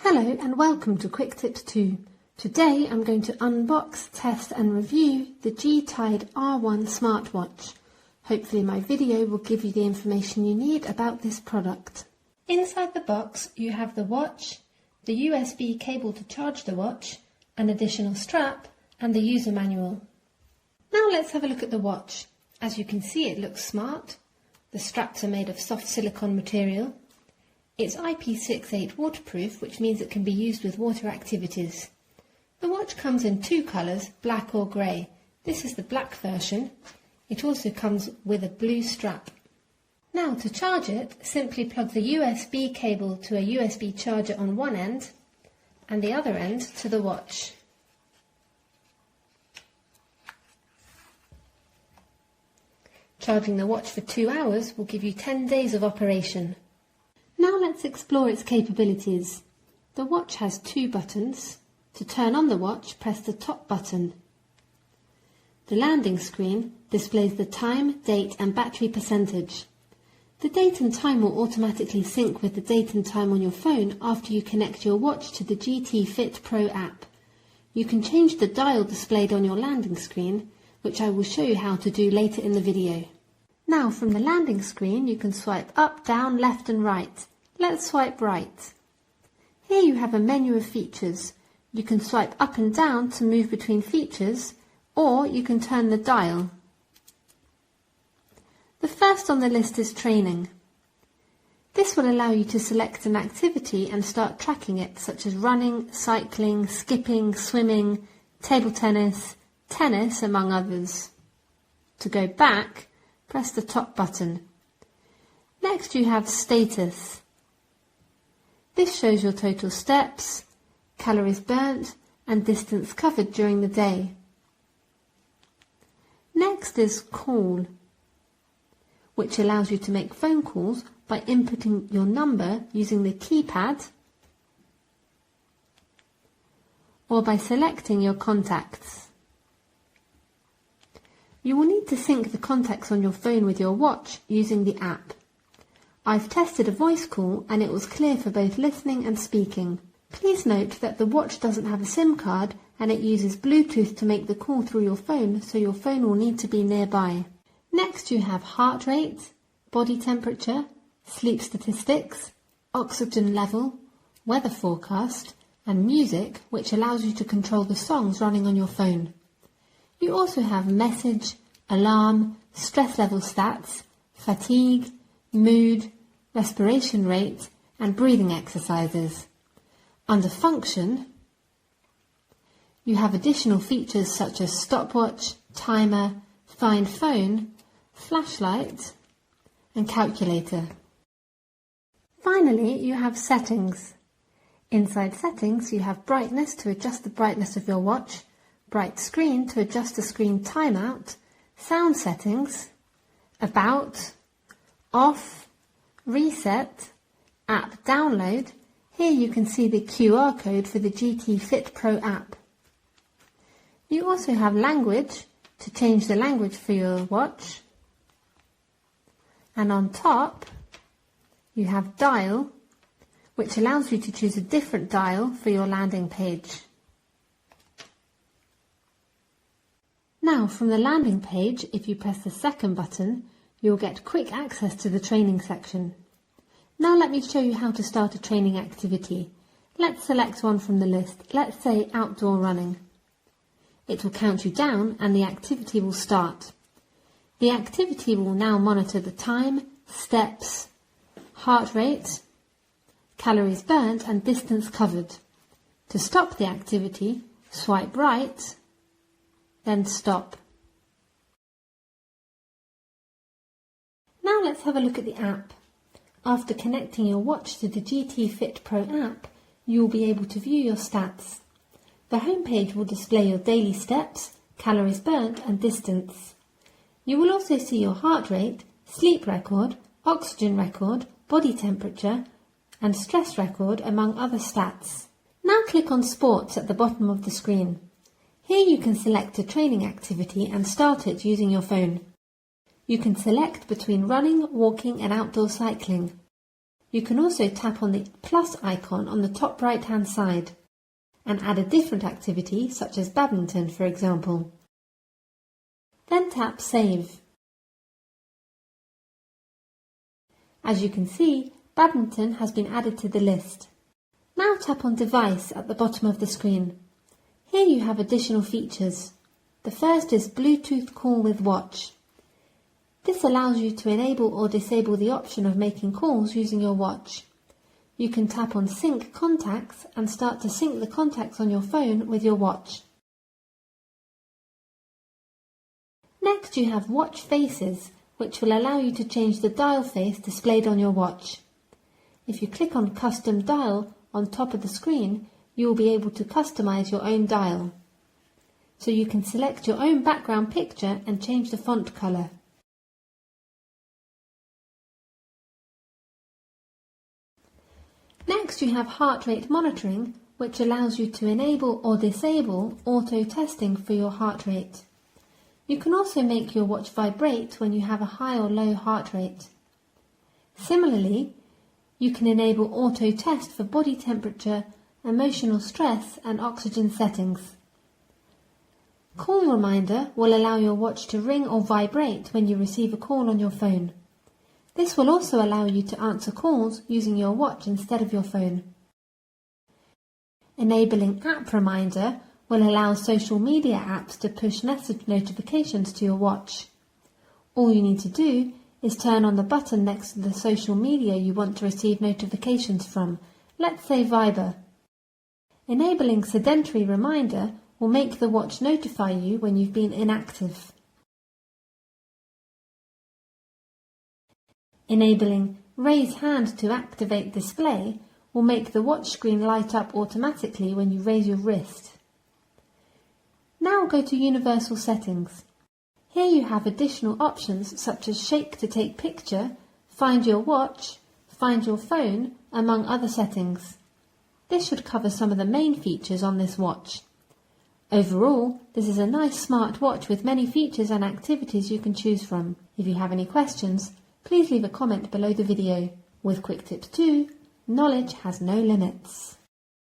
Hello and welcome to Quick Tips 2. Today I'm going to unbox, test and review the G-Tide R1 smartwatch. Hopefully my video will give you the information you need about this product. Inside the box you have the watch, the USB cable to charge the watch, an additional strap and the user manual. Now let's have a look at the watch. As you can see, it looks smart. The straps are made of soft silicone material. It's IP68 waterproof, which means it can be used with water activities. The watch comes in two colours, black or grey. This is the black version. It also comes with a blue strap. Now to charge it, simply plug the USB cable to a USB charger on one end and the other end to the watch. Charging the watch for 2 hours will give you 10 days of operation. Now let's explore its capabilities. The watch has two buttons. To turn on the watch, press the top button. The landing screen displays the time, date and battery percentage. The date and time will automatically sync with the date and time on your phone after you connect your watch to the GT Fit Pro app. You can change the dial displayed on your landing screen, which I will show you how to do later in the video. Now from the landing screen you can swipe up, down, left and right. Let's swipe right. Here you have a menu of features. You can swipe up and down to move between features, or you can turn the dial. The first on the list is training. This will allow you to select an activity and start tracking it, such as running, cycling, skipping, swimming, table tennis, tennis, among others. To go back, press the top button. Next you have status. This shows your total steps, calories burnt and distance covered during the day. Next is call, which allows you to make phone calls by inputting your number using the keypad or by selecting your contacts. You will need to sync the contacts on your phone with your watch using the app. I've tested a voice call and it was clear for both listening and speaking. Please note that the watch doesn't have a SIM card and it uses Bluetooth to make the call through your phone, so your phone will need to be nearby. Next you have heart rate, body temperature, sleep statistics, oxygen level, weather forecast and music, which allows you to control the songs running on your phone. You also have message, alarm, stress level stats, fatigue, mood, respiration rate and breathing exercises. Under function, you have additional features such as stopwatch, timer, find phone, flashlight and calculator. Finally, you have settings. Inside settings, you have brightness to adjust the brightness of your watch, bright screen to adjust the screen timeout, sound settings, about, off, reset, app download. Here you can see the QR code for the GT Fit Pro app. You also have language to change the language for your watch. And on top you have dial, which allows you to choose a different dial for your landing page. Now from the landing page, if you press the second button, you'll get quick access to the training section. Now let me show you how to start a training activity. Let's select one from the list. Let's say outdoor running. It will count you down and the activity will start. The activity will now monitor the time, steps, heart rate, calories burnt and distance covered. To stop the activity, swipe right, then stop. Now let's have a look at the app. After connecting your watch to the GT Fit Pro app, you will be able to view your stats. The home page will display your daily steps, calories burnt and distance. You will also see your heart rate, sleep record, oxygen record, body temperature and stress record, among other stats. Now click on Sports at the bottom of the screen. Here you can select a training activity and start it using your phone. You can select between running, walking and outdoor cycling. You can also tap on the plus icon on the top right hand side and add a different activity such as badminton, for example. Then tap Save. As you can see, badminton has been added to the list. Now tap on Device at the bottom of the screen. Here you have additional features. The first is Bluetooth Call with Watch. This allows you to enable or disable the option of making calls using your watch. You can tap on Sync Contacts and start to sync the contacts on your phone with your watch. Next you have Watch Faces, which will allow you to change the dial face displayed on your watch. If you click on Custom Dial on top of the screen, you will be able to customize your own dial. So you can select your own background picture and change the font color. Next you have heart rate monitoring, which allows you to enable or disable auto testing for your heart rate. You can also make your watch vibrate when you have a high or low heart rate. Similarly, you can enable auto test for body temperature, emotional stress and oxygen settings. Call reminder will allow your watch to ring or vibrate when you receive a call on your phone. This will also allow you to answer calls using your watch instead of your phone. Enabling app reminder will allow social media apps to push message notifications to your watch. All you need to do is turn on the button next to the social media you want to receive notifications from, let's say Viber. Enabling sedentary reminder will make the watch notify you when you've been inactive. Enabling raise hand to activate display will make the watch screen light up automatically when you raise your wrist. Now go to Universal Settings. Here you have additional options such as Shake to take picture, Find your watch, Find your phone, among other settings. This should cover some of the main features on this watch. Overall, this is a nice smart watch with many features and activities you can choose from. If you have any questions, please leave a comment below the video. With Quick Tips 2, knowledge has no limits.